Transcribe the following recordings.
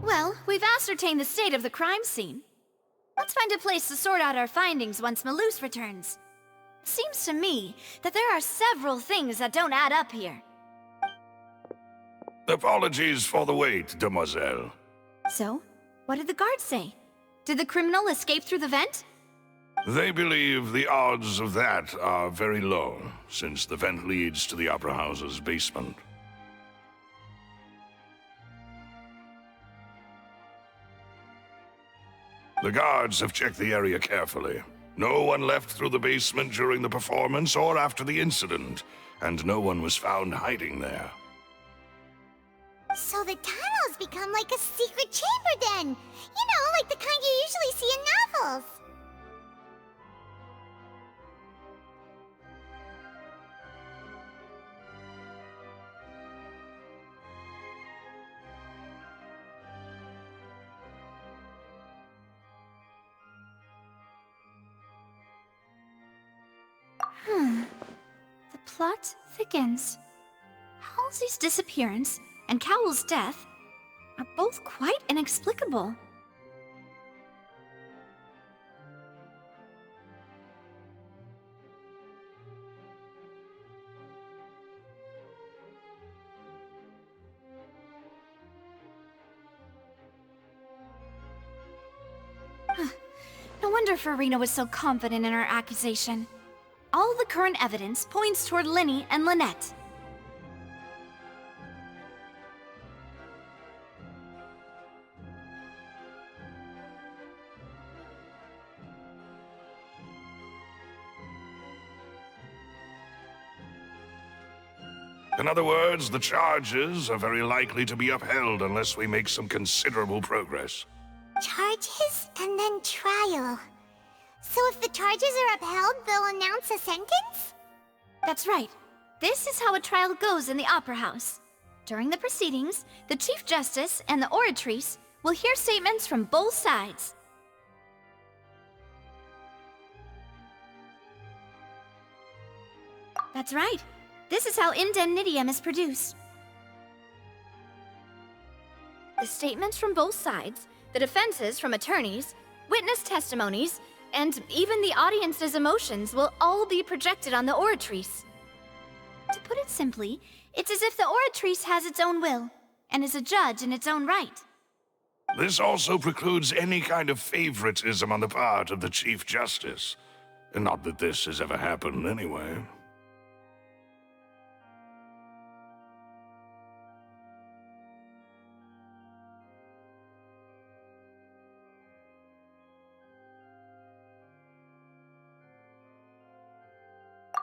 Well, we've ascertained the state of the crime scene. Let's find a place to sort out our findings once Malus returns. It seems to me that there are several things that don't add up here. Apologies for the wait, demoiselle. So, what did the guards say? Did the criminal escape through the vent? They believe the odds of that are very low, since the vent leads to the Opera House's basement. The guards have checked the area carefully. No one left through the basement during the performance or after the incident, and no one was found hiding there. So the tunnels become like a secret chamber then! You know, like the kind you usually see in novels! The plot thickens. Halsey's disappearance and Cowell's death are both quite inexplicable. No wonder Farina was so confident in her accusation. All the current evidence points toward Linny and Lynette. In other words, the charges are very likely to be upheld unless we make some considerable progress. Charges and then trial. So if the charges are upheld, they'll announce a sentence? That's right. This is how a trial goes in the Opera House. During the proceedings, the Chief Justice and the Oratrice will hear statements from both sides. That's right. This is how indemnitium is produced. The statements from both sides, the defenses from attorneys, witness testimonies, and even the audience's emotions will all be projected on the Oratrice. To put it simply, it's as if the Oratrice has its own will, and is a judge in its own right. This also precludes any kind of favoritism on the part of the Chief Justice. Not that this has ever happened anyway.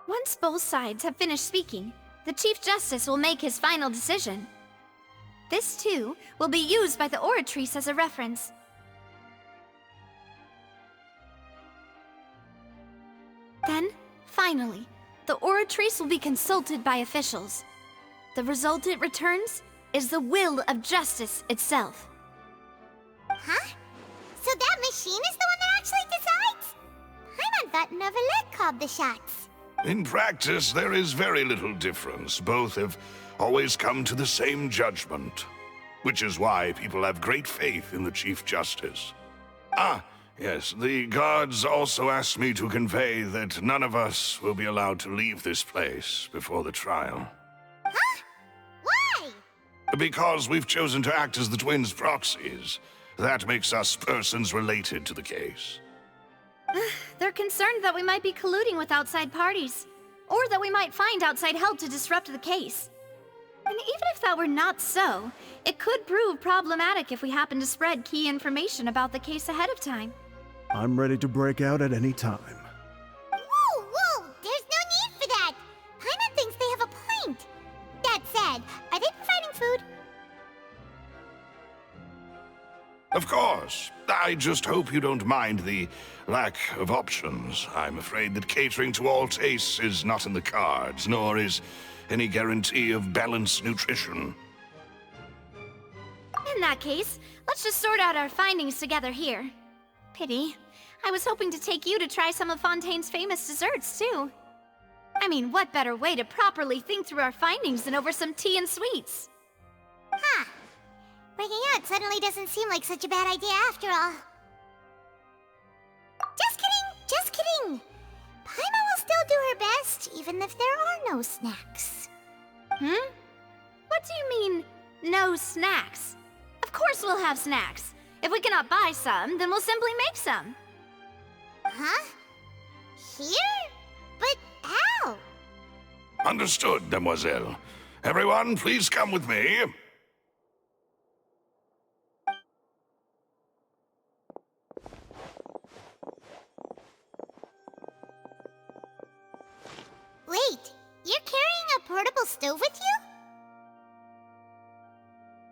Once both sides have finished speaking, the Chief Justice will make his final decision. This, too, will be used by the Oratrice as a reference. Then, finally, the Oratrice will be consulted by officials. The result it returns is the will of justice itself. Huh? So that machine is the one that actually decides? Paimon thought Neverlet called the shots. In practice, there is very little difference. Both have always come to the same judgment, which is why people have great faith in the Chief Justice. Ah, yes, the guards also asked me to convey that none of us will be allowed to leave this place before the trial. Huh? Why? Because we've chosen to act as the twins' proxies. That makes us persons related to the case. They're concerned that we might be colluding with outside parties, or that we might find outside help to disrupt the case. And even if that were not so, it could prove problematic if we happen to spread key information about the case ahead of time. I'm ready to break out at any time. Whoa, whoa! There's no need for that! Paimon thinks they have a point. That said, are they providing food? Of course. I just hope you don't mind the lack of options. I'm afraid that catering to all tastes is not in the cards, nor is any guarantee of balanced nutrition. In that case, let's just sort out our findings together here. Pity. I was hoping to take you to try some of Fontaine's famous desserts, too. I mean, what better way to properly think through our findings than over some tea and sweets? Huh. Breaking out suddenly doesn't seem like such a bad idea after all. Just kidding! Just kidding! Paimon will still do her best, even if there are no snacks. Hmm? What do you mean, no snacks? Of course we'll have snacks. If we cannot buy some, then we'll simply make some. Huh? Here? But how? Understood, Demoiselle. Everyone, please come with me. Wait, you're carrying a portable stove with you?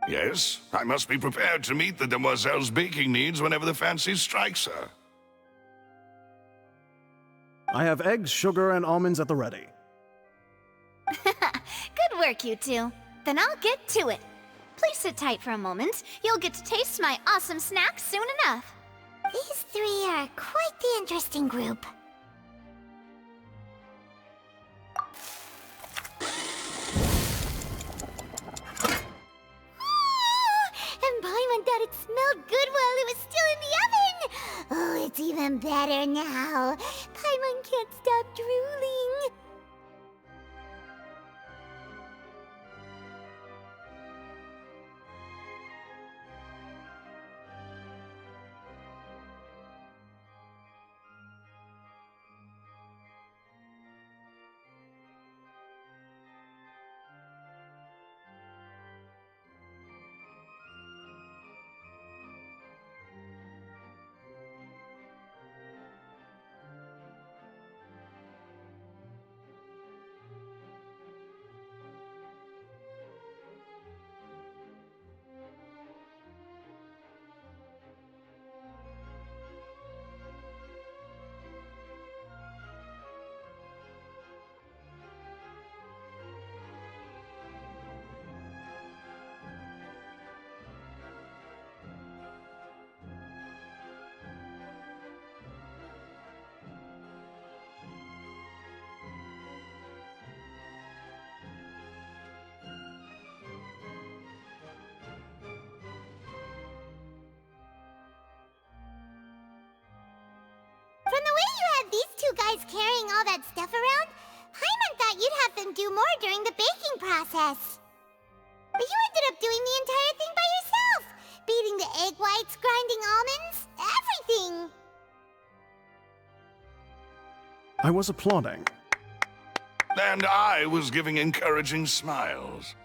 Yes, I must be prepared to meet the Demoiselle's baking needs whenever the fancy strikes her. I have eggs, sugar, and almonds at the ready. Good work, you two. Then I'll get to it. Please sit tight for a moment. You'll get to taste my awesome snacks soon enough. These three are quite the interesting group. And Paimon thought it smelled good while it was still in the oven! Oh, it's even better now. Paimon can't stop drooling. you guys carrying all that stuff around, Paimon thought you'd have them do more during the baking process. But you ended up doing the entire thing by yourself! Beating the egg whites, grinding almonds, everything! I was applauding. And I was giving encouraging smiles.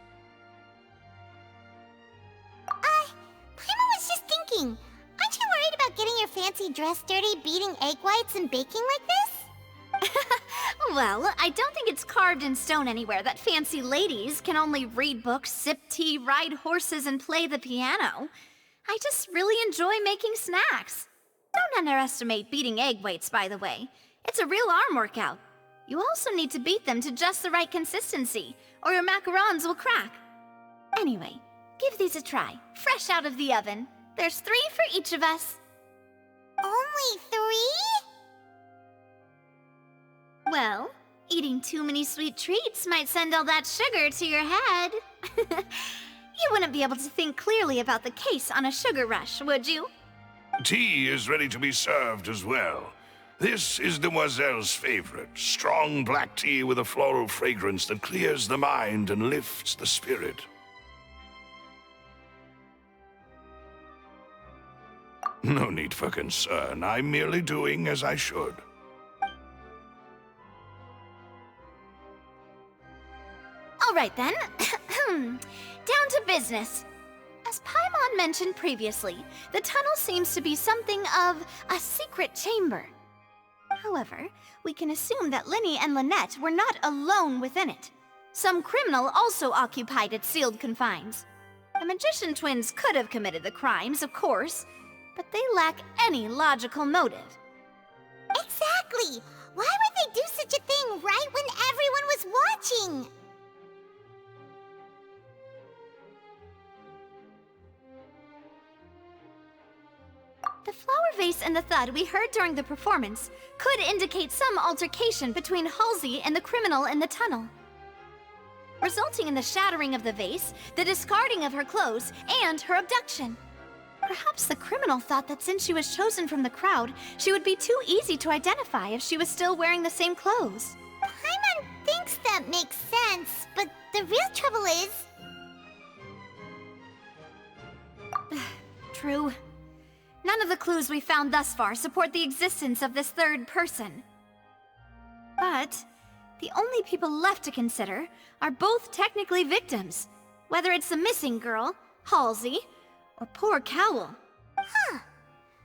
Paimon was just thinking, aren't you worried about getting your fancy dress dirty beating egg whites and baking like this? Well, I don't think it's carved in stone anywhere that fancy ladies can only read books, sip tea, ride horses, and play the piano. I just really enjoy making snacks. Don't underestimate beating egg whites, by the way. It's a real arm workout. You also need to beat them to just the right consistency, or your macarons will crack. Anyway, give these a try, fresh out of the oven. There's 3 for each of us. Only 3? Well, eating too many sweet treats might send all that sugar to your head. You wouldn't be able to think clearly about the case on a sugar rush, would you? Tea is ready to be served as well. This is Demoiselle's favorite, strong black tea with a floral fragrance that clears the mind and lifts the spirit. No need for concern. I'm merely doing as I should. All right then. Down to business. As Paimon mentioned previously, the tunnel seems to be something of a secret chamber. However, we can assume that Linny and Lynette were not alone within it. Some criminal also occupied its sealed confines. The magician twins could have committed the crimes, of course, but they lack any logical motive. Exactly! Why would they do such a thing right when everyone was watching? The flower vase and the thud we heard during the performance could indicate some altercation between Halsey and the criminal in the tunnel, resulting in the shattering of the vase, the discarding of her clothes, and her abduction. Perhaps the criminal thought that since she was chosen from the crowd, she would be too easy to identify if she was still wearing the same clothes. Paimon thinks that makes sense, but the real trouble is... True. None of the clues we found thus far support the existence of this third person. But the only people left to consider are both technically victims, whether it's the missing girl, Halsey, or poor Cowl. Huh.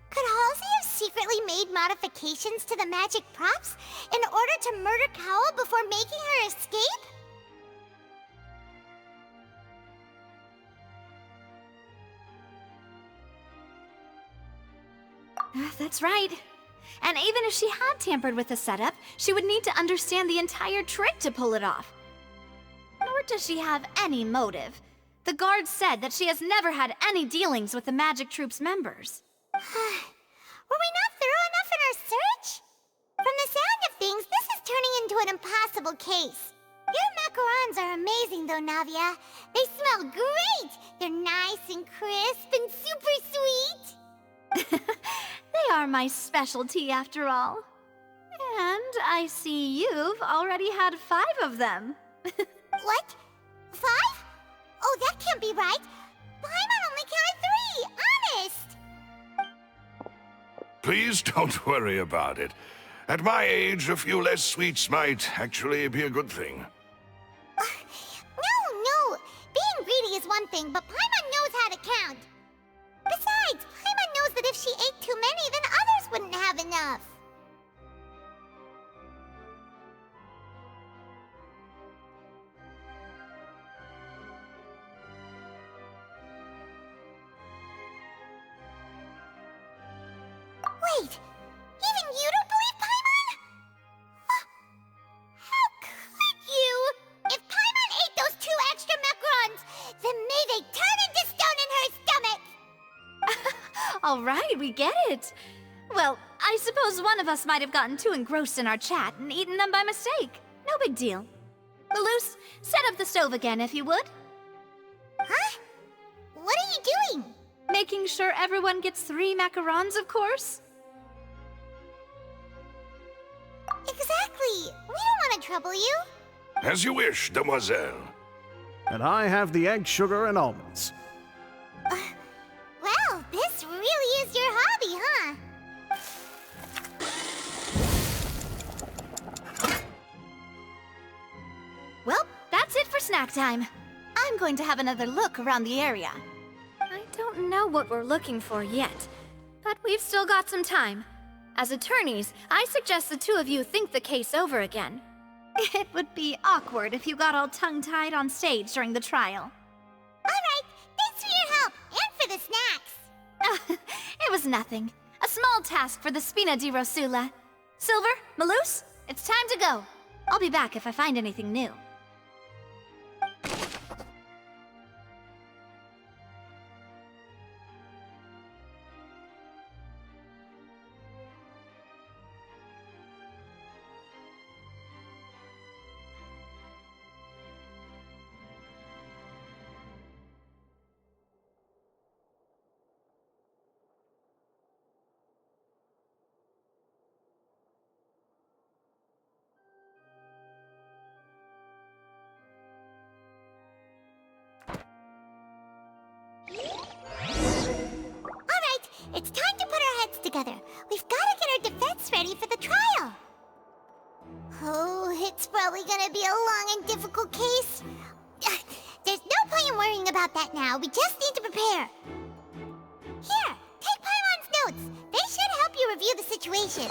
Could Halsey have secretly made modifications to the magic props in order to murder Cowl before making her escape? That's right. And even if she had tampered with the setup, she would need to understand the entire trick to pull it off. Nor does she have any motive. The guards said that she has never had any dealings with the Magic Troop's members. Were we not thorough enough in our search? From the sound of things, this is turning into an impossible case. Your macarons are amazing though, Navia. They smell great! They're nice and crisp and super sweet! They are my specialty after all. And I see you've already had 5 of them. What? 5? Oh, that can't be right. Paimon only counted 3, honest! Please don't worry about it. At my age, a few less sweets might actually be a good thing. No. Being greedy is one thing, but Paimon knows how to count. Besides, Paimon knows that if she ate too many, then others wouldn't have enough. Wait, even you don't believe Paimon? How could you? If Paimon ate those 2 extra macarons, then may they turn into stone in her stomach! All right, we get it. Well, I suppose one of us might have gotten too engrossed in our chat and eaten them by mistake. No big deal. Lelouch, set up the stove again if you would. Huh? What are you doing? Making sure everyone gets 3 macarons, of course. Exactly. We don't want to trouble you. As you wish, demoiselle. And I have the egg, sugar, and almonds. Well, this really is your hobby, huh? Well, that's it for snack time. I'm going to have another look around the area. I don't know what we're looking for yet, but we've still got some time. As attorneys, I suggest the two of you think the case over again. It would be awkward if you got all tongue-tied on stage during the trial. Alright, thanks for your help, and for the snacks. It was nothing. A small task for the Spina di Rosula. Silver, Maloose, it's time to go. I'll be back if I find anything new. Alright, it's time to put our heads together. We've got to get our defense ready for the trial. Oh, it's probably gonna be a long and difficult case. There's no point in worrying about that now. We just need to prepare. Here, take Paimon's notes. They should help you review the situation.